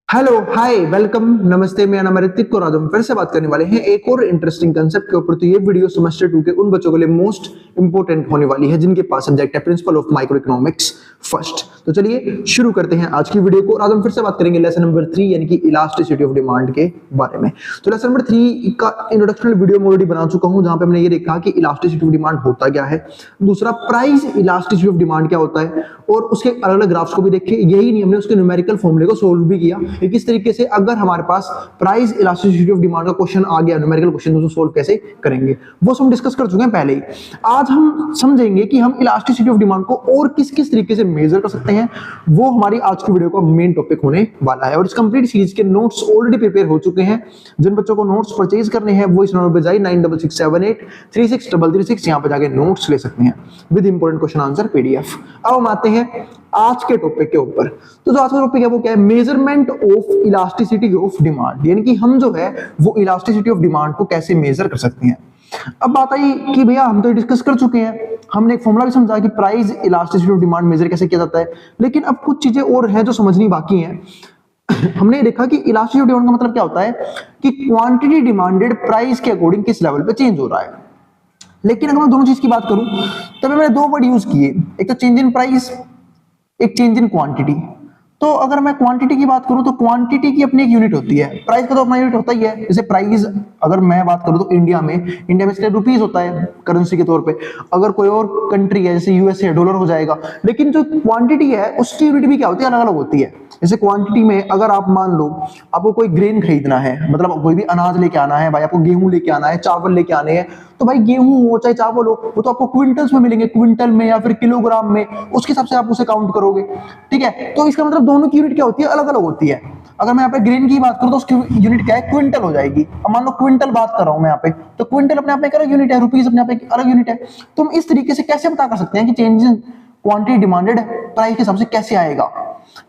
Hello hi welcome नमस्ते। मेरा नाम है ऋतिक और आज हम फिर से बात करने वाले हैं एक और इंटरेस्टिंग कंसेप्ट के ऊपर। तो ये वीडियो सेमेस्टर 2 के उन बच्चों के लिए मोस्ट इंपोर्टेंट होने वाली है जिनके पास सब्जेक्ट है principle of micro economics first. तो चलिए शुरू करते हैं आज की वीडियो को। आज हम फिर से बात करेंगे लेसन नंबर 3 यानी कि इलास्टिसिटी ऑफ डिमांड के बारे में। तो लेसन नंबर 3 का इंट्रोडक्शनल वीडियो मैं ऑलरेडी बना चुका हूं जहां पे हमने ये देखा कि इलास्टिसिटी ऑफ डिमांड होता क्या है, दूसरा प्राइस इलास्टिसिटी ऑफ डिमांड क्या होता है और उसके अलग अलग ग्राफ्स को भी देखे। यही नहीं, हमने उसके न्यूमेरिकल फॉर्मूले को सोल्व भी किया कि किस तरीके से अगर हमारे पास प्राइस इलास्टिसिटी ऑफ डिमांड का क्वेश्चन आ गया न्यूमेरिकल क्वेश्चन तो उसको सोल्व कैसे करेंगे वो हम डिस्कस कर चुके हैं पहले ही। आज हम समझेंगे कि हम इलास्टिसिटी ऑफ डिमांड को और किस किस तरीके से मेजर कर सकते हैं। वो हमारी आज की वीडियो का मेन टॉपिक होने वाला है और इस कंप्लीट सीरीज के नोट्स ऑलरेडी प्रिपेयर हो चुके हैं। जिन बच्चों को नोट्स परचेज करने हैं वो इस नंबर पे जाइए 9667836333 यहाँ पे जाके नोट्स ले सकते हैं with important question answer PDF. अब हम आते हैं आज के टॉपिक के ऊपर। तो जो आज का टॉपिक है वो क्या है, measurement of elasticity of demand, यानी कि हम जो है वो इलास्टिसिटी ऑफ डिमांड को कैसे मेजर कर सकते हैं। अब बात आई कि भैया हम तो डिस्कस कर चुके हैं, हमने एक फॉर्मूला भी समझा कि price elasticity of demand measure कैसे किया जाता है, लेकिन अब कुछ चीजें और हैं जो समझनी बाकी हैं। हमने देखा कि इलास्टिसिटी ऑफ डिमांड का मतलब क्या होता है कि क्वांटिटी डिमांडेड प्राइस के अकॉर्डिंग किस लेवल पे चेंज हो रहा है। लेकिन अगर मैं दोनों चीज की बात करूं तब मैंने दो वर्ड यूज किए, एक तो चेंज इन प्राइस, एक चेंज इन क्वांटिटी। तो अगर मैं क्वांटिटी की बात करूं तो क्वांटिटी की अपनी एक यूनिट होती है, प्राइस का तो अपना यूनिट होता ही है। जैसे प्राइस अगर मैं बात करूं तो इंडिया में इसका रुपीस होता है करेंसी के तौर पे, अगर कोई और कंट्री है जैसे यूएसए डॉलर हो जाएगा। लेकिन जो क्वांटिटी है उसकी यूनिट भी क्या होती है, अलग अलग होती है। जैसे क्वांटिटी में अगर आप मान लो आपको कोई ग्रेन खरीदना है, मतलब कोई भी अनाज लेके आना है भाई, आपको गेहूं लेके आना है, चावल लेके आने हैं, तो भाई गेहूं हो चाहे चावल हो वो तो आपको क्विंटल्स में मिलेंगे, क्विंटल में या फिर किलोग्राम में, उसके हिसाब से आप उसे काउंट करोगे। ठीक है, तो इसका मतलब दोनों की यूनिट क्या होती है, अलग अलग होती है। अगर मैं यहाँ पे ग्रेन की बात करूं तो उसकी यूनिट क्या है, क्विंटल हो जाएगी। अब मान लो क्विंटल बात कर रहा हूं मैं यहाँ पे, तो क्विंटल अपने आप में एक अलग यूनिट है, रुपीस अपने आप एक अलग यूनिट है। तो हम इस तरीके से कैसे पता कर सकते हैं कि change in quantity demanded price के हिसाब से कैसे आएगा।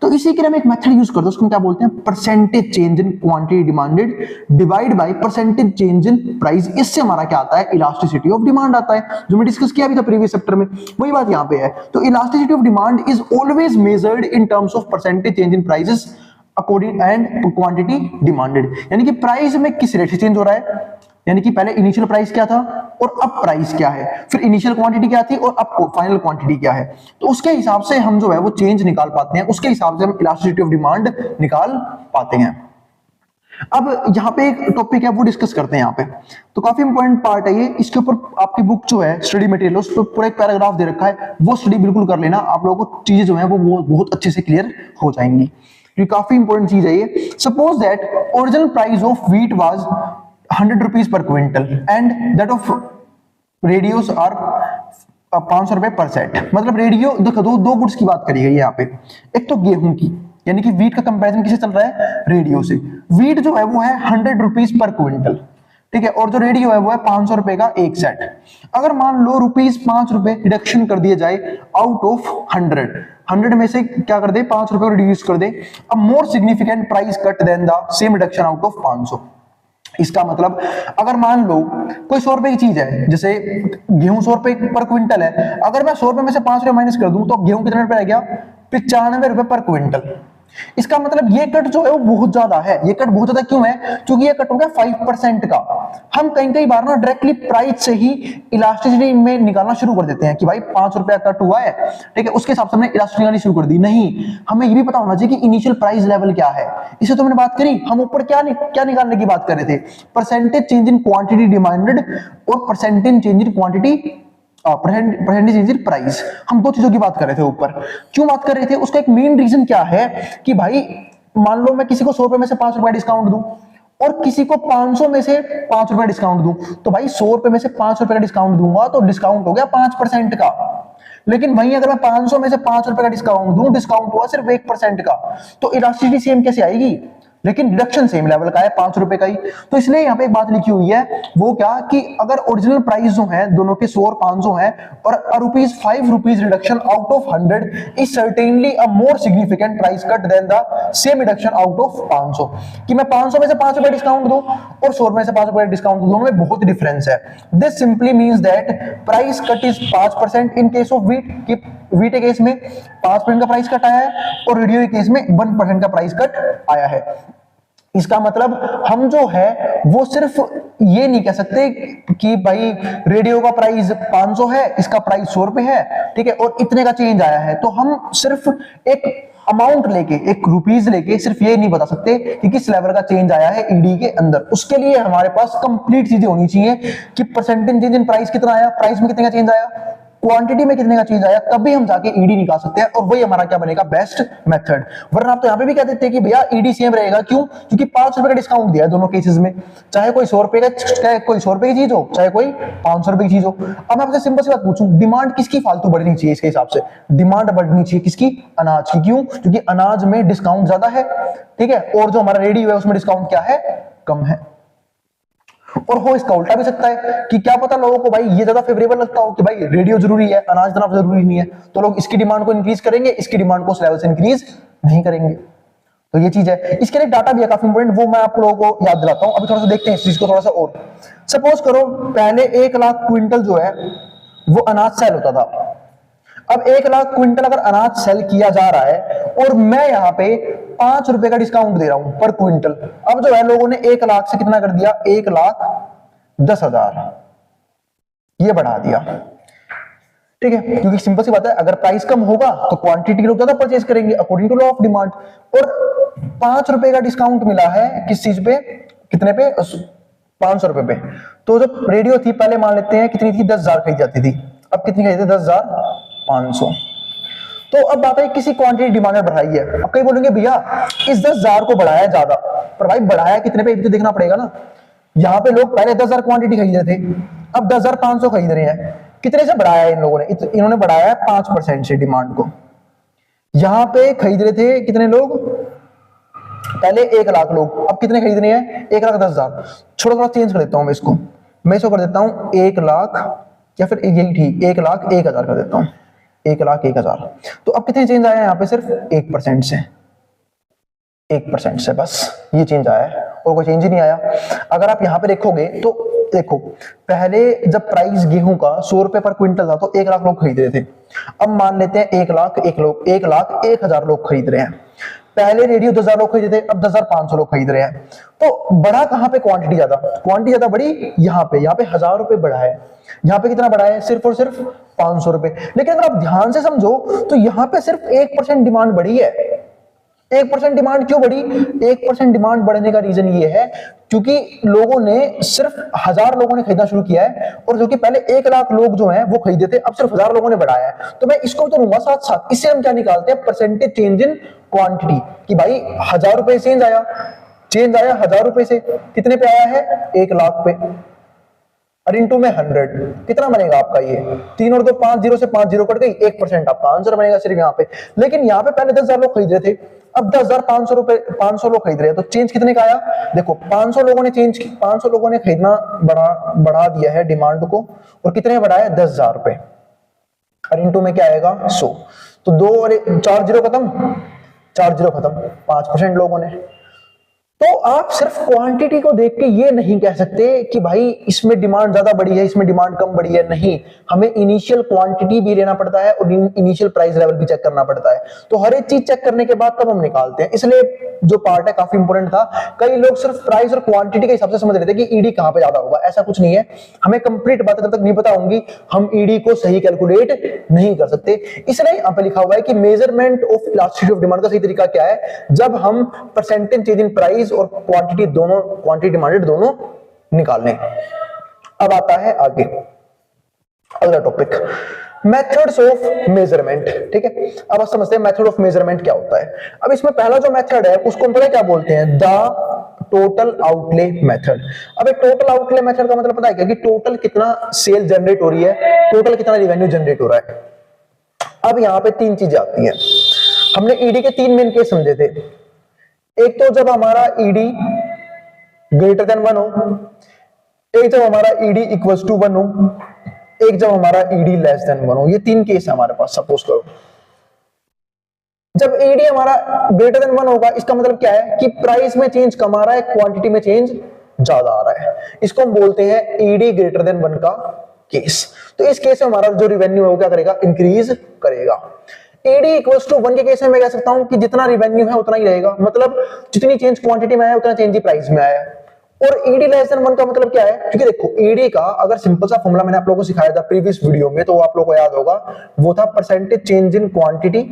तो इसी के लिए हम एक मेथड यूज करते हैं, उसको क्या बोलते हैं, percentage change in quantity demanded divide by percentage change in price. इससे हमारा क्या आता है, इलास्टिसिटी ऑफ डिमांड आता है, जो मैं डिस्कस किया भी था प्रीवियस चैप्टर में, वही बात यहाँ पे है। तो elasticity of demand is always measured in terms of percentage change in prices according and quantity demanded, यानी कि प्राइस में किस रेट से चेंज हो रहा है, यानी कि पहले इनिशियल प्राइस क्या था और अब प्राइस क्या है, फिर इनिशियल क्वांटिटी क्या थी और अब फाइनल क्वांटिटी क्या है। तो उसके हिसाब से हम जो है वो चेंज निकाल पाते हैं, उसके हिसाब से हम इलास्टिसिटी ऑफ डिमांड निकाल पाते हैं। अब यहाँ पे एक टॉपिक है वो डिस्कस करते हैं यहाँ पे, तो काफी इंपॉर्टेंट पार्ट है ये। इसके ऊपर आपकी बुक जो है स्टडी मटेरियल उस पर पूरा एक पैराग्राफ दे रखा है, वो स्टडी बिल्कुल कर लेना, आप लोगों को चीजें जो है वो बहुत अच्छे से क्लियर हो जाएंगी। ये काफी इंपॉर्टेंट चीज है ये। Suppose that original price of wheat was 100 rupees per quintal and that of radios are 500 रुपए पर सेट। मतलब रेडियो देखो दो गुड्स की बात करी गई है यहाँ पे, एक तो गेहूं की, यानी कि व्हीट का कंपैरिजन किससे चल रहा है, रेडियो से। व्हीट जो है वो है 100 रुपीज पर क्विंटल, ठीक है, और जो रेडियो है वो है 500 रुपए का एक सेट। अगर मान लो ₹5 रिडक्शन कर दिया जाए आउट ऑफ 100 में से क्या कर दे, 5 रुपए को रिड्यूस कर दे, a more significant price cut than the same reduction out of 500। इसका मतलब अगर मान लो कोई 100 रुपए की चीज है, जैसे गेहूं 100 रुपए पर क्विंटल है, अगर मैं 100 रुपए में से 5 रुपए माइनस कर दूं तो गेहूं कितने रुपए रह गया, 95 रुपए पर क्विंटल। इसका मतलब ये कट जो है वो बहुत ज्यादा है। ये कट बहुत ज्यादा क्यों है, क्योंकि ये कट हो गया 5% का। हम कई बार ना डायरेक्टली प्राइस से ही इलास्टिसिटी में निकालना शुरू कर देते हैं कि भाई 5 रुपया कट हुआ है, ठीक है, उसके हिसाब से हमने इलास्टिसिटी निकालनी शुरू कर दी। नहीं, हमें ये भी पता होना चाहिए कि इनिशियल प्राइस लेवल क्या है। इसे तो मैंने बात करी, हम ऊपर क्या निकालने की बात कर रहे थे, percentage change in quantity demanded और percentage change in quantity percentage change in price. हम दो चीजों की बात कर रहे थे ऊपर। क्यों बात कर रहे थे, उसका एक मेन रीजन क्या है कि भाई मान लो मैं किसी को 100 रुपए में से 5 रुपए डिस्काउंट दूं और किसी को 500 में से 5 रुपए डिस्काउंट दूं, तो भाई 100 रुपए में से 5 रुपए का डिस्काउंट दूंगा तो डिस्काउंट हो गया 5% का। लेकिन वहीं अगर मैं 500 में से 5 रुपए का डिस्काउंट दूं, डिस्काउंट हुआ सिर्फ 1% का, तो इलास्टिसिटी सेम कैसे आएगी, लेकिन रिडक्शन सेम लेवल का है, 5 रुपए का ही। तो इसलिए यहाँ पे एक बात लिखी हुई है, वो क्या कि अगर ओरिजिनल प्राइस जो है दोनों के 100 और 500 है और ₹5 reduction out of 100 is certainly a more significant price cut than the same reduction out of 500। कि मैं 500 में से 5 रुपए डिस्काउंट दूं और 100 में से 5 रुपए डिस्काउंट दूं, दोनों में बहुत डिफरेंस है। This simply means that price cut is 5% in case of wheat, कि व्हीट के केस में 5% का प्राइस कट आया है और रेडियो के केस में 1% का प्राइस कट आया है। इसका मतलब हम जो है वो सिर्फ ये नहीं कह सकते कि भाई रेडियो का प्राइस 500 है, इसका प्राइस 100 रुपए है, ठीक है, और इतने का चेंज आया है। तो हम सिर्फ एक अमाउंट लेके, एक रुपीज लेके सिर्फ ये नहीं बता सकते कि किस लेवल का चेंज आया है ईडी के अंदर। उसके लिए हमारे पास कंप्लीट चीजें होनी चाहिए कि परसेंटेज चेंज इन प्राइस कितना आया, प्राइस में कितने का चेंज आया, क्वांटिटी में कितने का चेंज आया, तभी हम जाके ईडी निकाल सकते हैं और वही हमारा क्या बनेगा, बेस्ट मेथड। वरना आप तो यहां पे भी कह देते हैं कि भैया ईडी सेम रहेगा, क्यों, क्योंकि 5 रुपए का डिस्काउंट दिया है दोनों केसेस में, चाहे कोई 100 रुपए का, चाहे कोई 100 रुपए की चीज हो, चाहे कोई 500 रुपए की चीज हो। अब मैं आपसे सिंपल सी बात पूछूं, डिमांड किसकी फालतू बढ़नी चाहिए? इसके हिसाब से डिमांड बढ़नी चाहिए किसकी, अनाज की। क्यों? क्योंकि अनाज में डिस्काउंट ज्यादा है, ठीक है, और जो हमारा रेडियो है उसमें डिस्काउंट क्या है, कम है। और हो इसका उल्टा भी सकता है कि क्या पता लोगों को भाई ये ज्यादा फेवरेबल लगता हो कि भाई रेडियो जरूरी है, अनाज इतना जरूरी नहीं है, तो लोग इसकी डिमांड को इंक्रीज करेंगे, इसकी डिमांड को उस लेवल से इंक्रीज नहीं करेंगे। तो ये चीज है। इसके लिए डाटा भी है काफी इंपोर्टेंट, वो मैं आप लोगों को याद दिलाता हूं। अभी थोड़ा सा देखते हैं इस चीज को थोड़ा सा और। सपोज करो पहले 1 लाख क्विंटल जो है वो अनाज सेल होता था। अब 1 लाख क्विंटल अगर अनाज सेल किया जा रहा है और मैं यहां पे 5 रुपए का डिस्काउंट दे रहा हूं पर क्विंटल, अब जो है लोगों ने 1 लाख से कितना कर दिया, 1,10,000 ये बढ़ा दिया, ठीक है, क्योंकि सिंपल सी बात है, अगर प्राइस कम होगा तो क्वांटिटी लोग ज्यादा परचेज करेंगे according to law of demand. और 5 रुपए का डिस्काउंट मिला है किस चीज पे, कितने पे, 500 रुपए पे। तो जो रेडियो थी पहले मान लेते हैं कितनी थी, 10,000 खरीदी जाती थी, अब कितनी खरीदते, 10,500। तो अब बात है किसी क्वांटिटी डिमांड में बढ़ाई है। अब कई बोलेंगे भैया इस 10,000 को बढ़ाया ज्यादा, पर भाई बढ़ाया कितने पे तो देखना पड़ेगा ना। यहाँ पे लोग पहले 10,000 क्वांटिटी खरीद रहे थे, अब 10,500 खरीद रहे हैं। कितने से बढ़ाया है इन लोगों ने, इन्होंने बढ़ाया है 5% से डिमांड को। यहां पे खरीद रहे थे कितने लोग, पहले 1 लाख लोग, अब कितने खरीद रहे हैं, 1,10,000। थोड़ा चेंज कर देता हूं मैं इसको, मैं इसको कर देता हूं 1 लाख, या फिर यही ठीक 1,01,000 कर देता हूं, 1,01,000। तो अब कितने चेंज आया है यहाँ पे, सिर्फ 1% से, 1% से बस ये चेंज आया है और कोई चेंज ही नहीं आया। अगर आप यहाँ पे देखोगे तो देखो पहले जब प्राइस गेहूं का 100 रुपए पर क्विंटल था तो 1 लाख लोग खरीद रहे थे। अब मान लेते हैं 1,01,000 लोग खरीद रहे हैं। पहले रेडियो 10,000 लोग खरीद रहे थे, अब 10,500 लोग खरीद रहे हैं। तो बढ़ा कहां पे, क्वांटिटी ज्यादा, क्वांटिटी ज्यादा बढ़ी यहाँ पे 1,000 रुपए बढ़ा है। यहाँ पे कितना बढ़ा है, सिर्फ और सिर्फ 500 रुपए। लेकिन अगर आप ध्यान से समझो तो यहाँ पे सिर्फ 1% डिमांड बढ़ी है। 1% डिमांड क्यों बढ़ी, 1% डिमांड बढ़ने का रीजन ये है क्योंकि लोगों ने सिर्फ 1,000 लोगों ने खरीदना शुरू किया है, और जो कि पहले 1 लाख लोग जो हैं वो खरीदे थे, अब सिर्फ 1,000 लोगों ने बढ़ाया है। तो मैं इसको तो लूंगा साथ साथ। इससे हम क्या निकालते हैं, परसेंटेज चेंज इन क्वांटिटी, कि भाई 1,000 रुपए चेंज आया 1,000 रुपए से कितने पे आया है, 1 लाख पे, और इंटू में 100 कितना बनेगा आपका, ये 3 और 2 5, 0 से 5 0 कट गई, 1% आपका आंसर बनेगा सिर्फ यहाँ पे। लेकिन यहाँ पे पहले 10,000 लोग खरीद रहे थे, अब 10,500 रुपए 500 लोग खरीद रहे हैं, तो चेंज कितने का आया, देखो 500 लोगों ने खरीदना बढ़ा दिया है डिमांड को, और कितने बढ़ाया, 10,000 रुपए, और इंटू में क्या आएगा, 100। तो 2 और 4 0 खत्म, 4 0 खत्म, 5% लोगों ने। तो आप सिर्फ क्वांटिटी को देख के ये नहीं कह सकते कि भाई इसमें डिमांड ज्यादा बढ़ी है, इसमें डिमांड कम बढ़ी है, नहीं, हमें इनिशियल क्वांटिटी भी लेना पड़ता है और इनिशियल प्राइस लेवल भी चेक करना पड़ता है। तो हर एक चीज चेक करने के बाद तब हम निकालते हैं। इसलिए जो पार्ट है काफी इंपोर्टेंट था। कई लोग सिर्फ प्राइस और क्वांटिटी के हिसाब से समझ रहे थे कि ईडी कहां पे ज्यादा होगा, ऐसा कुछ नहीं है। हमें कंप्लीट बातें जब तक नहीं पता होंगी हम ईडी को सही कैलकुलेट नहीं कर सकते। इसलिए यहाँ पे लिखा हुआ है कि measurement of elasticity of demand का सही तरीका क्या है, जब हम परसेंटेज चेंज इन प्राइस और क्वांटिटी दोनों, क्वांटिटी डिमांडेड दोनों निकाल लें। अब आता है आगे अगला टॉपिक, मेथड्स ऑफ मेजरमेंट। ठीक है, अब आप समझते हैं मेथड ऑफ मेजरमेंट क्या होता है। अब इसमें पहला जो मेथड है उसको हम पता है क्या बोलते हैं, द टोटल आउटले मेथड। अब एक टोटल आउटले मेथड का मतलब पता है क्या, कि टोटल कितना सेल जनरेट हो रही है, टोटल कितना रेवेन्यू जनरेट हो रहा है। अब यहां पे 3 चीजें आती हैं। हमने ईडी के 3 मेन केस समझे थे। एक तो जब हमारा ईडी ग्रेटर देन 1 हो, एक जब हमारा ईडी इक्वल्स टू 1 हो, एक जब हमारा ईडी लेस देन 1 हो। ये 3 केस है हमारे पास। सपोज करो जब ईडी हमारा ग्रेटर देन 1 होगा, इसका मतलब क्या है कि प्राइस में चेंज कम आ रहा है, क्वांटिटी में चेंज ज्यादा आ रहा है। इसको हम बोलते हैं ईडी ग्रेटर देन 1 का केस। तो इस केस में हमारा जो रिवेन्यू है वो क्या करेगा, इंक्रीज करेगा। एडी इक्वल्स टू 1 के केस में मैं कह सकता हूं कि जितना रिवेन्यू है उतना ही रहेगा, मतलब जितनी चेंज क्वांटिटी में आया उतना चेंज ही प्राइस में आया। और ईडी लेस देन 1 का मतलब क्या है, क्योंकि देखो ईडी का अगर सिंपल सा फॉर्मूला मैंने आप लोगों को सिखाया था प्रीवियस वीडियो में, तो आप लोगों को याद होगा, वो था percentage change in quantity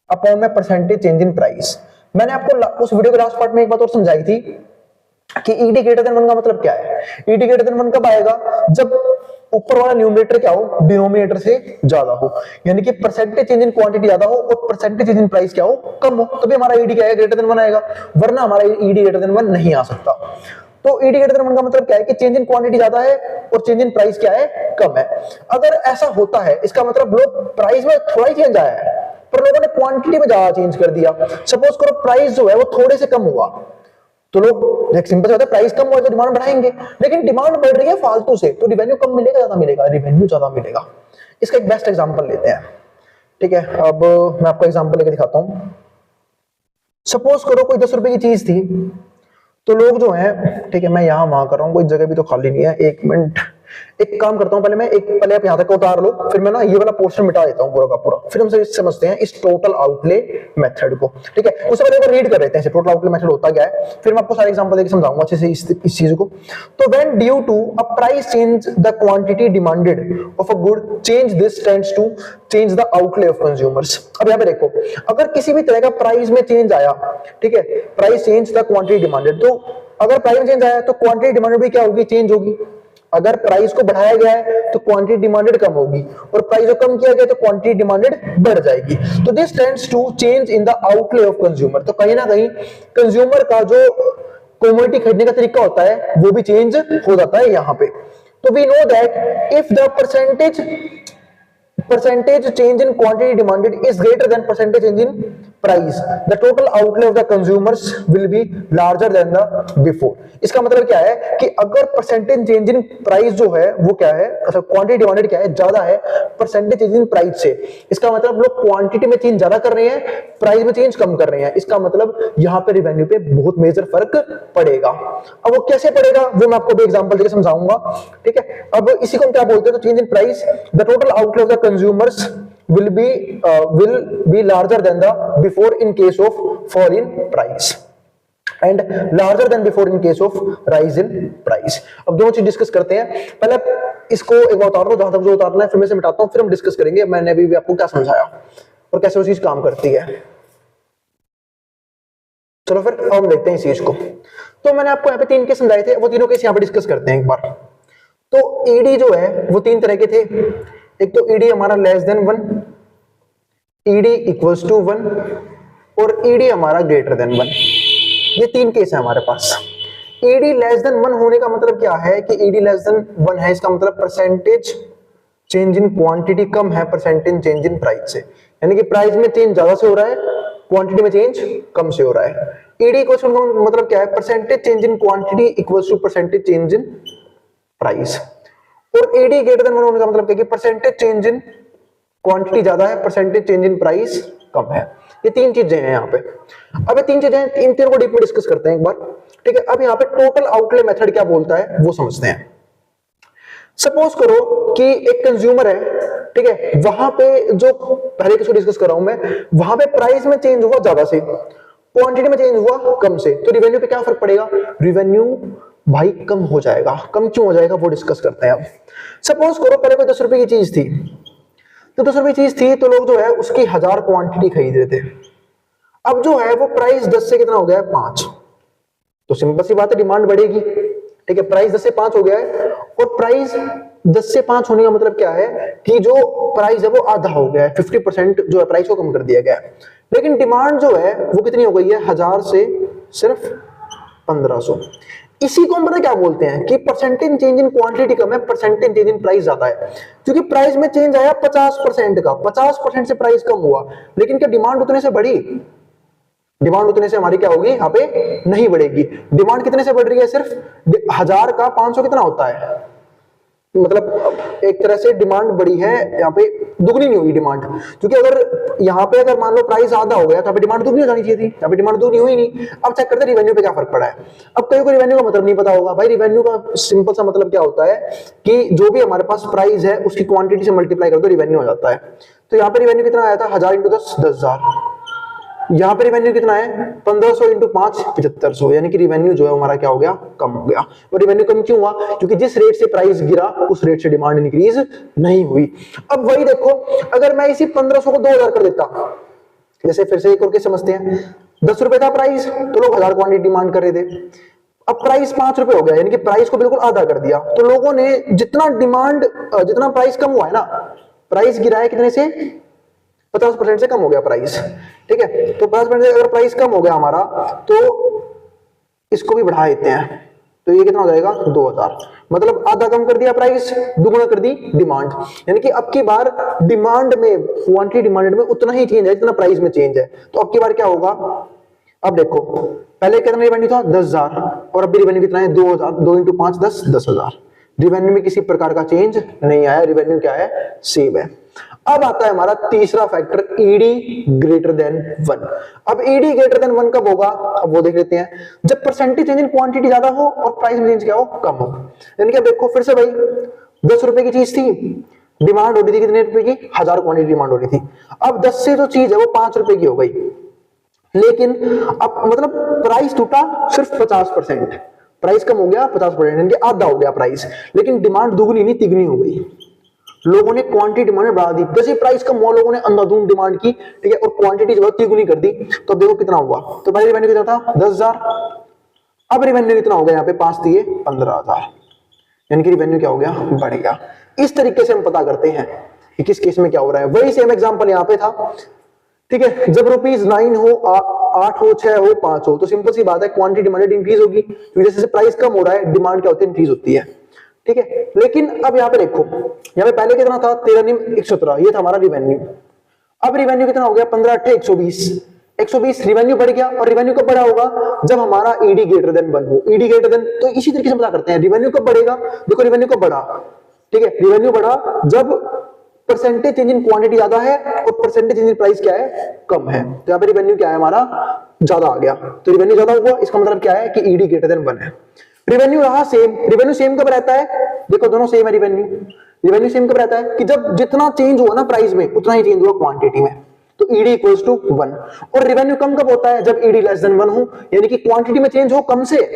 upon में परसेंटेज चेंज इन प्राइस। मैंने आपको उस वीडियो के लास्ट पार्ट में एक बात और समझाई थी कि ईडी ग्रेटर देन 1 का मतलब क्या है। ईडी ग्रेटर देन 1 कब आएगा, जब ऊपर वाला न्यूमरेटर क्या हो, डिनोमिनेटर से ज्यादा हो, यानी कि परसेंटेज चेंज इन क्वांटिटी ज्यादा हो और परसेंटेज चेंज इन प्राइस क्या हो, कम हो, तभी हमारा ईडी क्या है, ग्रेटर देन 1 आएगा, वरना हमारा ईडी ग्रेटर देन 1 नहीं आ सकता। तो ईडी ग्रेटर देन 1 का मतलब क्या है कि चेंज इन क्वांटिटी ज्यादा है और चेंज इन प्राइस क्या है, कम है। अगर ऐसा होता है इसका मतलब लोग प्राइस में थोड़ा ही चेंज आया है पर लोगों ने क्वांटिटी में ज्यादा चेंज कर दिया। सपोज करो प्राइस जो है वो थोड़े से कम हुआ, तो लोग एक सिंपल सा होता है प्राइस कम हुआ तो डिमांड बढ़ाएंगे, लेकिन डिमांड बढ़ रही है फालतू से, तो रिवेन्यू कम मिलेगा ज्यादा मिलेगा, रिवेन्यू ज्यादा मिलेगा। इसका एक बेस्ट एग्जांपल लेते हैं, ठीक है। अब मैं आपको एग्जांपल लेके दिखाता हूं। सपोज करो कोई 10 रुपए की चीज थी, तो लोग जो है, ठीक है, मैं यहां वहां कर रहा हूं, कोई जगह भी तो खाली नहीं है, 1 मिनट, एक काम करता हूं, पहले आप यहां तक उतार लो, फिर मैं ना ये वाला पोर्शन मिटा देता हूं पूरा का पूरा, फिर हम समझते हैं इस टोटल आउटले मेथड को, ठीक है। उससे पहले रीड कर लेते हैं टोटल आउटले मेथड होता क्या है, फिर मैं आपको सारे एग्जांपल देके समझाऊंगा अच्छे से इस चीज को। तो when due to a price change the quantity demanded of a good change this tends to change the outlay of consumers. अब यहां पे देखो, अगर किसी भी तरह का प्राइस में चेंज आया, ठीक है, price change the quantity demanded, तो अगर प्राइस में चेंज आया तो क्वांटिटी डिमांडेड भी क्या होगी, चेंज होगी। अगर प्राइस को बढ़ाया गया है तो क्वांटिटी डिमांडेड कम होगी, और प्राइस को कम किया गया तो क्वांटिटी डिमांडेड बढ़ जाएगी। तो this tends to change in the outlay of consumer. तो कहीं ना कहीं कंज्यूमर का जो कमोडिटी खरीदने का तरीका होता है वो भी चेंज हो जाता है यहाँ पे। तो we know that if the percentage change in quantity demanded is greater than percentage change in price, the total outlay of the consumers will be larger than the before। इसका मतलब क्या है कि अगर परसेंटेज चेंज इन प्राइस जो है वो क्या है, क्वांटिटी डिमांडेड क्या है, ज्यादा है परसेंटेज चेंज इन प्राइस से, इसका मतलब लोग क्वांटिटी में चेंज ज्यादा कर रहे हैं, प्राइस में चेंज कम कर रहे हैं, इसका मतलब यहाँ पे रिवेन्यू पे बहुत मेजर फर्क पड़ेगा। अब वो कैसे पड़ेगा वो मैं आपको भी एग्जांपल देकर समझाऊंगा, ठीक है। अब इसी को हम क्या बोलते हैं, तो change in price, the total outlay of the consumers will be larger than the before in case of fall in price and larger than before in case of rise in price। अब दोनों चीज discuss करते हैं, पहले इसको एक बार उतार लो, जहां तक जो उतारना है, फिर मैं से मिटाता हूं, फिर हम डिस्कस करेंगे मैंने भी आपको क्या समझाया और कैसे वो चीज काम करती है। चलो फिर हम देखते हैं इस चीज को। तो मैंने आपको यहाँ पे 3 केस समझाए थे, वो तीनों केस यहाँ पे डिस्कस करते हैं एक बार। तो ईडी जो है वो 3 तरह के थे, एक तो ईडी हमारा less than 1, ED equals to 1 और ईडी हमारा ग्रेटर देन 1। ये 3 केस है हमारे पास। ईडी लेस देन 1 होने का मतलब क्या है कि ईडी लेस देन 1 है, इसका मतलब परसेंटेज चेंज इन क्वांटिटी कम है परसेंटेज चेंज इन प्राइस से, यानी कि प्राइस में चेंज ज्यादा से हो रहा है, क्वांटिटी में चेंज कम से हो रहा है। ईडी इक्वल्स टू मतलब क्या है, percentage change in quantity equals to percentage change in price. और एडी ग्रेटर देन 1 होने का मतलब क्या है कि परसेंटेज चेंज इन क्वांटिटी ज्यादा है, परसेंटेज चेंज इन प्राइस कम है। ये 3 चीजें हैं यहाँ पे। अब ये 3 चीजें हैं, इन तीनों को डीप में डिस्कस करते हैं एक बार, ठीक है। अब यहाँ पे टोटल आउटले मेथड क्या बोलता है वो समझते हैं। सपोज करो कि एक कंज्यूमर है, ठीक है, वहां पे जो पहले किसको डिस्कस कर रहा हूं मैं, वहां पे प्राइस में चेंज हुआ ज्यादा से, क्वांटिटी में चेंज हुआ कम से, तो रिवेन्यू पे क्या फर्क पड़ेगा, रिवेन्यू भाई कम हो जाएगा। कम क्यों हो जाएगा वो डिस्कस करते हैं अब। सपोज करो पहले कोई 10 रुपए की चीज थी, तो 10 रुपए की चीज थी तो लोग जो है उसकी 1000 क्वांटिटी खरीद रहे थे। अब जो है वो प्राइस 10 से कितना हो गया है, 5, तो सिंपल सी बात है डिमांड बढ़ेगी, ठीक है। प्राइस 10 से 5 हो गया है, और प्राइस 10 से 5 होने का मतलब क्या है कि जो प्राइस है वो आधा हो गया है, 50% जो है प्राइस को कम कर दिया गया है। लेकिन डिमांड जो है वो कितनी हो गई है, 1000 से सिर्फ 1500। इसी को हम पता क्या बोलते हैं कि परसेंटेज चेंज इन क्वांटिटी कम है, परसेंटेज चेंज इन प्राइस ज्यादा है। क्योंकि प्राइस में चेंज आया 50% का, 50% से प्राइस कम हुआ, लेकिन क्या डिमांड उतने से बढ़ी, डिमांड उतने से हमारी क्या होगी यहाँ पे नहीं बढ़ेगी। डिमांड कितने से बढ़ रही है, सिर्फ 1000 का 500 कितना होता है, मतलब एक तरह से डिमांड बढ़ी है यहाँ पे दुगनी नहीं हुई डिमांड, क्योंकि अगर यहाँ पे अगर मान लो प्राइस आधा हो गया तो डिमांड दुगनी हो जानी चाहिए थी, यहाँ पे डिमांड दुगनी हुई नहीं। अब चेक करते रिवेन्यू पे क्या फर्क पड़ा है। अब कई को रिवेन्यू का मतलब नहीं पता होगा। भाई रिवेन्यू का सिंपल सा मतलब क्या होता है कि जो भी हमारे पास प्राइस है उसकी क्वांटिटी से मल्टीप्लाई कर दो, रिवेन्यू हो जाता है। तो यहाँ पे रिवेन्यू कितना आया था 1000 × 10 10,000। यहाँ पे रिवेन्यू कितना है 1500 × 5 7500, यानी कि रिवेन्यू जो है हमारा क्या हो गया, कम हो गया। और रिवेन्यू कम क्यों हुआ, क्योंकि जिस रेट से प्राइस गिरा उस रेट से डिमांड इंक्रीज नहीं हुई। अब वही देखो, अगर मैं इसी 1500 को 2000 कर देता, जैसे फिर से एक और के समझते हैं, 10 रुपए था प्राइस तो लोग 1000 क्वांटिटी डिमांड कर रहे थे। अब प्राइस 5 रुपए हो गया, यानी कि प्राइस को बिल्कुल आधा कर दिया, तो लोगों ने जितना डिमांड, जितना प्राइस कम हुआ है ना, प्राइस गिरा है कितने से 50% से कम हो गया प्राइस, ठीक है। तो 50% से अगर प्राइस कम हो गया हमारा तो इसको भी बढ़ा देते हैं, तो ये कितना हो जाएगा 2000, मतलब आधा कम कर दिया प्राइस, दुगुना कर दी डिमांड। यानी कि अब की बार डिमांड में, क्वांटिटी डिमांडेड में उतना ही चेंज है जितना प्राइस में चेंज है। तो अब की बार क्या होगा, अब देखो पहले कितना रिवेन्यू था 10,000 और अभी रिवेन्यू कितना है 2000, 2 × 5 10 10,000। रिवेन्यू में किसी प्रकार का चेंज नहीं आया, रिवेन्यू क्या है, सेम है। अब आता है हमारा तीसरा फैक्टर, ईडी ग्रेटर देन 1। अब ईडी ग्रेटर देन 1 कब होगा, अब वो देख लेते हैं, जब परसेंटेज चेंज इन क्वांटिटी ज्यादा हो और प्राइस में चेंज क्या हो, कम हो। यानी कि अब देखो फिर से भाई 10 रुपए की चीज थी, डिमांड हो रही थी कितने रुपए की, 1000 क्वांटिटी डिमांड हो रही थी। अब 10 से जो चीज है वो 5 रुपए की हो गई, लेकिन अब मतलब प्राइस टूटा सिर्फ 50%, प्राइस कम हो गया 50%, यानी कि आधा हो गया प्राइस, लेकिन डिमांड दुगनी नहीं तिगनी हो गई। लोगों ने क्वांटिटी डिमांड बढ़ा दी, जैसे प्राइस कम हुआ लोगों ने अंधाधुंध डिमांड की, ठीक है, और क्वांटिटी जो है तिगुनी कर दी। तो देखो कितना हुआ, तो पहले रिवेन्यू कितना था 10,000, अब रिवेन्यू कितना हो गया, यहाँ पे 5 दिए 15,000, यानी कि रिवेन्यू क्या हो गया, बढ़ गया। इस तरीके से हम पता करते हैं कि किस केस में क्या हो रहा है। वही सेम एग्जांपल यहाँ पे था, ठीक है। जब ₹9 हो, 8 हो, 6 हो, 5 हो, तो सिंपल सी बात है क्वांटिटी डिमांडेड इंक्रीज होगी, क्योंकि जैसे प्राइस कम हो रहा है डिमांड क्या होती है, इंक्रीज होती है, ठीक है। लेकिन अब यहाँ पे देखो, यहाँ पे पहले कितना था 13 × 117, ये था हमारा रिवेन्यू। अब रिवेन्यू कितना हो गया 15 × 8 120, 120 रिवेन्यू बढ़ गया। और रिवेन्यू कब बढ़ा होगा, जब हमारा ईडी ग्रेटर देन 1 हो। ईडी ग्रेटर देन, तो इसी तरीके से पता करते हैं रिवेन्यू कब बढ़ेगा। देखो रिवेन्यू कब बढ़ा, ठीक है, रिवेन्यू बढ़ा जब परसेंटेज चेंज इन क्वांटिटी ज्यादा है और परसेंटेज चेंज इन प्राइस क्या है, कम है। तो यहाँ पे रिवेन्यू क्या है हमारा, ज्यादा आ गया। तो रिवेन्यू ज्यादा हुआ, इसका मतलब क्या है कि ईडी ग्रेटर देन 1 है। रिवेन्यू रहा सेम, रिवेन्यू सेम कब रहता है, देखो दोनों सेम है। रिवेन्यू सेम कब रहता है कि जब जितना चेंज हुआ ना प्राइस में उतना ही चेंज हुआ क्वांटिटी में, तो ईडी इक्वल्स टू 1। और रिवेन्यू कम कब होता है, जब ईडी लेस देन 1 हो, यानी कि क्वांटिटी में चेंज हो कम से,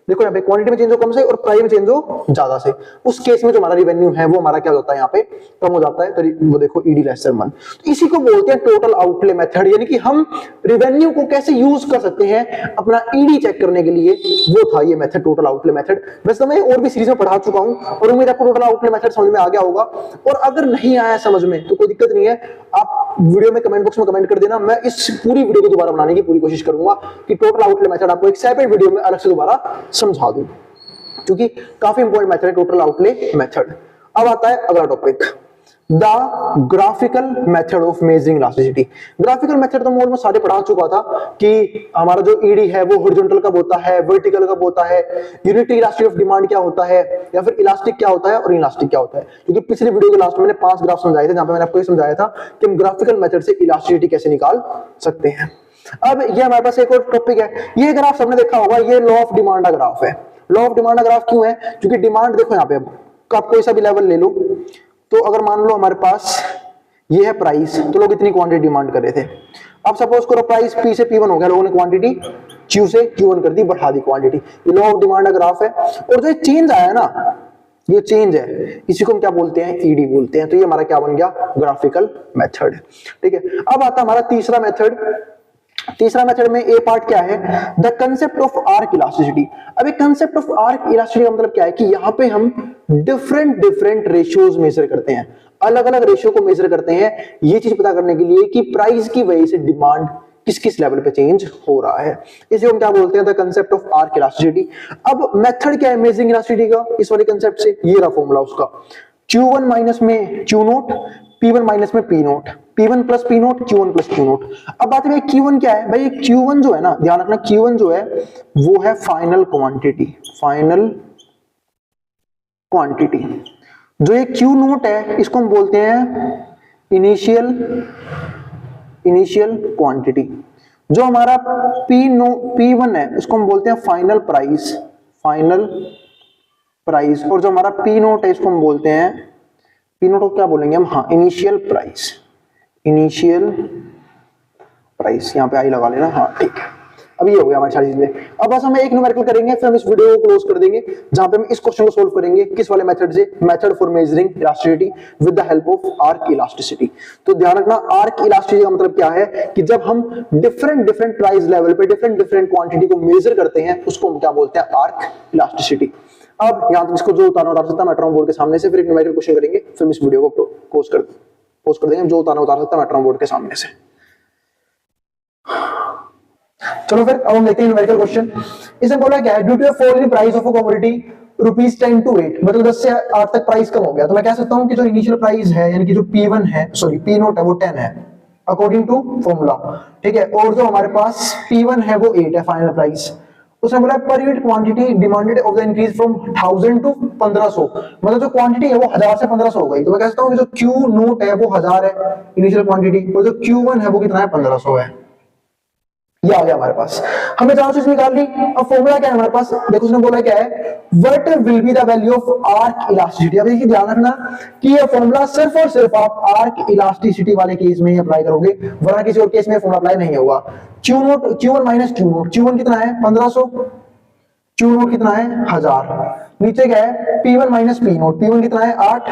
देखो यहाँ पे क्वांटिटी में चेंज हो कम से और प्राइस में चेंज हो ज्यादा से, उस केस में जो हमारा रिवेन्यू है वो हमारा क्या होता है, यहाँ पे कम हो जाता है। तो वो देखो ईडी लेस देन 1, तो इसी को बोलते हैं टोटल आउटले मेथड। यानी कि हम रिवेन्यू को कैसे यूज कर सकते हैं अपना ईडी चेक करने के लिए, वो था ये मेथड टोटल आउटले मेथड। वैसे तो मैं और भी सीरीज में पढ़ा चुका हूं और उम्मीद आपको टोटल आउटले मेथड समझ में आ गया होगा। और अगर नहीं आया समझ में तो कोई दिक्कत नहीं है, आप वीडियो में कमेंट बॉक्स में कमेंट कर देना, मैं इस पूरी वीडियो को दोबारा बनाने की पूरी कोशिश करूंगा कि टोटल आउटले मेथड आपको एक सेपरेट वीडियो में अलग से दोबारा समझा दूं, क्योंकि काफी इंपॉर्टेंट मेथड है टोटल आउटले मेथड। अब आता है अगला topic, the graphical method of measuring elasticity. Graphical method तो मैं ऑलमोस्ट सारे पढ़ा चुका था कि हमारा जो ईडी है वो हॉरिजॉन्टल कब होता है, वर्टिकल कब होता है, यूनिटरी इलास्टिसिटी ऑफ डिमांड क्या होता है, या फिर इलास्टिक क्या होता है और इलास्टिक क्या होता है। क्योंकि पिछली वीडियो के लास्ट में मैंने 5 ग्राफ समझाए थे, जहां पे मैंने आपको ये समझाया था कि हम ग्राफिकल मेथड से इलास्टिसिटी कैसे निकाल सकते हैं। अब ये हमारे पास एक और टॉपिक है, ये ग्राफ सबने देखा होगा, ये लॉ ऑफ डिमांड का ग्राफ है। लॉ ऑफ डिमांड का ग्राफ क्यों है, क्योंकि डिमांड देखो यहाँ पे, अब आप कोई सा भी लेवल ले लो, तो अगर मान लो हमारे पास ये है प्राइस, तो लोग इतनी क्वांटिटी डिमांड कर रहे थे। अब सपोज करो प्राइस P से P1 हो गया, लोगों ने क्वांटिटी Q से Q1 कर दी, बढ़ा दी क्वांटिटी। ये लॉ ऑफ डिमांड का ग्राफ है। और जो चेंज आया ना, ये चेंज है, इसी को हम क्या बोलते हैं, ईडी बोलते हैं। तो ये हमारा क्या बन गया, ग्राफिकल मेथड, ठीक है। अब आता हमारा तीसरा मेथड। तीसरा मेथड में ए पार्ट क्या है, the concept of arc elasticity. अब एक कंसेप्ट ऑफ आर्क इलास्टिसिटी का मतलब क्या है कि यहाँ पे हम डिफरेंट रेशियोज मेजर करते हैं, अलग अलग रेशियो को मेजर करते हैं, ये चीज पता करने के लिए कि प्राइस की वजह से डिमांड किस किस लेवल पे चेंज हो रहा है। इसे हम क्या बोलते हैं, the concept of arc elasticity. अब मेथड क्या है मेजरिंग इलास्टिसिटी का, इस वाले कंसेप्ट से, ये रहा फॉर्मूला उसका, Q1 माइनस में Q0, P1 माइनस में P0, P1 plus P0, Q1 plus Q0। अब बात है Q1 क्या है भाई, Q1 जो है ना, ध्यान रखना, Q1 जो है वो है फाइनल क्वांटिटी, फाइनल क्वांटिटी। जो ये Q0 है इसको हम बोलते हैं इनिशियल क्वांटिटी, जो हमारा P1 है उसको हम बोलते हैं फाइनल प्राइस, और जो हमारा P0 है इसको हम बोलते हैं, P0 को क्या बोलेंगे हम, हाँ, इनिशियल प्राइस, यहाँ पे आई लगा लेना, हाँ ठीक है। अब ये हो गया हमारी सारी चीजें। अब बस हम एक न्यूमेरिकल करेंगे, फिर हम इस वीडियो को क्लोज कर देंगे, जहां पे हम इस क्वेश्चन को सोल्व करेंगे किस वाले मेथड से, method for measuring elasticity with the help of arc elasticity. तो ध्यान रखना, आर्क इलास्टिसिटी का मतलब क्या है कि जब हम डिफरेंट प्राइस लेवल पे डिफरेंट क्वांटिटी को मेजर करते हैं उसको हम क्या बोलते हैं, आर्क इलास्टिसिटी। अब यहां तक इसको जो उतार सकता है मेट्रोन बोर्ड के सामने से, फिर एक न्यूमेरिकल क्वेश्चन करेंगे, फिर हम इस वीडियो को पोस्ट कर देंगे, जो उतार सकता है मेट्रोन बोर्ड के सामने से। चलो फिर अब हम देखते हैं न्यूमेरिकल क्वेश्चन। इसमें बोला क्या है, due to fall in price of a commodity ₹10 to 8, मतलब 10 से 8 तक प्राइस कम हो गया, तो मैं कह सकता हूं कि जो इनिशियल प्राइस है यानी कि जो P0 है वो 10 है अकॉर्डिंग टू फॉर्मूला, ठीक है। और जो हमारे पास P1 है वो 8 है फाइनल प्राइस। उसने बोला per unit quantity demanded of the increase from 1000 to 1500, मतलब जो क्वांटिटी है वो 1000 से 1500 हो गई, तो मैं कह सकता हूं कि जो Q0 है वो 1000 है इनिशियल क्वांटिटी, और जो Q1 है वो कितना है, 1500 है। ये आ गया हमारे पास, हमने चार चीज निकाल ली। अब फॉर्मूला क्या है हमारे पास, देखो उसने बोला क्या है, what will be the value of arc elasticity. अब देखिए ध्यान रखना कि ये फॉर्मूला सिर्फ और सिर्फ आप आर्क इलास्टिसिटी वाले केस में ही अप्लाई करोगे, वरना किसी और केस में फॉर्मूला अप्लाई नहीं होगा। Q1 माइनस Q0 कितना है, 1500, Q0 कितना है, 1000। नीचे क्या है, P1 माइनस P0 कितना है, 8,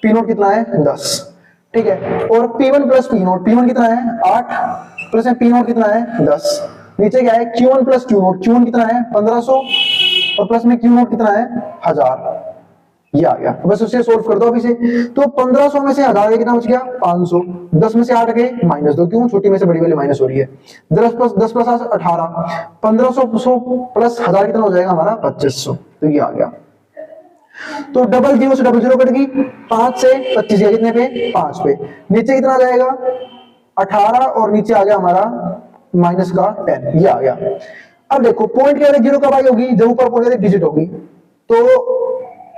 P0 कितना है, 10, ठीक है। और P1 प्लस P0 कितना है, 8 प्लस P0 कितना है, 10। नीचे क्या है, Q1 प्लस Q1 कितना है, 1500, और प्लस में Q0 कितना है, 1000। ये आ गया, बस उसे सोल्व कर दो अभी से। तो 1500 में से 1000 कितना बच गया, 500। 10 में से 8 गए, माइनस 2, क्यों, छोटी में से बड़ी वाली माइनस हो रही है। 10 प्लस 18, 1500 प्लस 1000 कितना हो जाएगा हमारा, 2500। तो ये आ गया। तो डबल जीरो से डबल जीरो कट गई, 5 से 25 गया कितने पे, 5 पे। नीचे कितना आ जाएगा, 18, और नीचे आ गया हमारा माइनस का 10, ये आ गया। अब देखो पॉइंट क्या है, जीरो कब आई होगी, जब ऊपर पॉइंट डिजिट होगी, तो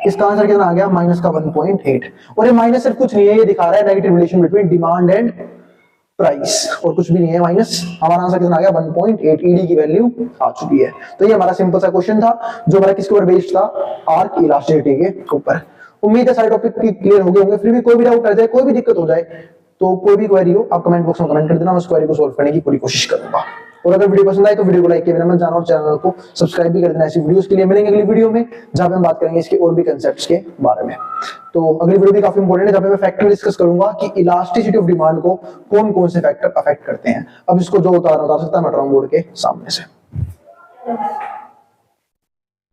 इसका आंसर कितना आ गया, माइनस का 1.8। और ये माइनस सिर्फ कुछ नहीं है, ये दिखा रहा है negative relation between demand and price, और कुछ भी नहीं है माइनस। हमारा आंसर कितना आ गया, 1.8, ईडी की वैल्यू आ चुकी है। तो ये हमारा सिंपल सा क्वेश्चन था जो हमारा किसके ऊपर बेस्ड था, आर्क इलास्टिसिटी के ऊपर। उम्मीद है सारे टॉपिक क्लियर हो गए होंगे। फिर भी कोई भी डाउट आ जाए, कोई भी दिक्कत हो जाए, तो कोई भी क्वेरी हो आप कमेंट बॉक्स में कमेंट कर देना, मैं उस क्वेरी को सॉल्व करने की पूरी कोशिश करूंगा। और अगर वीडियो पसंद आए तो वीडियो को लाइक किए बिना मत जाना, और चैनल को सब्सक्राइब भी कर देना ऐसी वीडियोस के लिए। मिलेंगे अगली वीडियो में जहां पे हम बात करेंगे इसके और भी कांसेप्ट्स के बारे में। तो अगली वीडियो भी काफी इंपॉर्टेंट है, जहां पे मैं फैक्टर डिस्कस करूंगा कि इलास्टिसिटी ऑफ डिमांड को कौन कौन से फैक्टर अफेक्ट करते हैं। अब इसको जो उतार सकता है मेट्रोन बोर्ड के सामने से।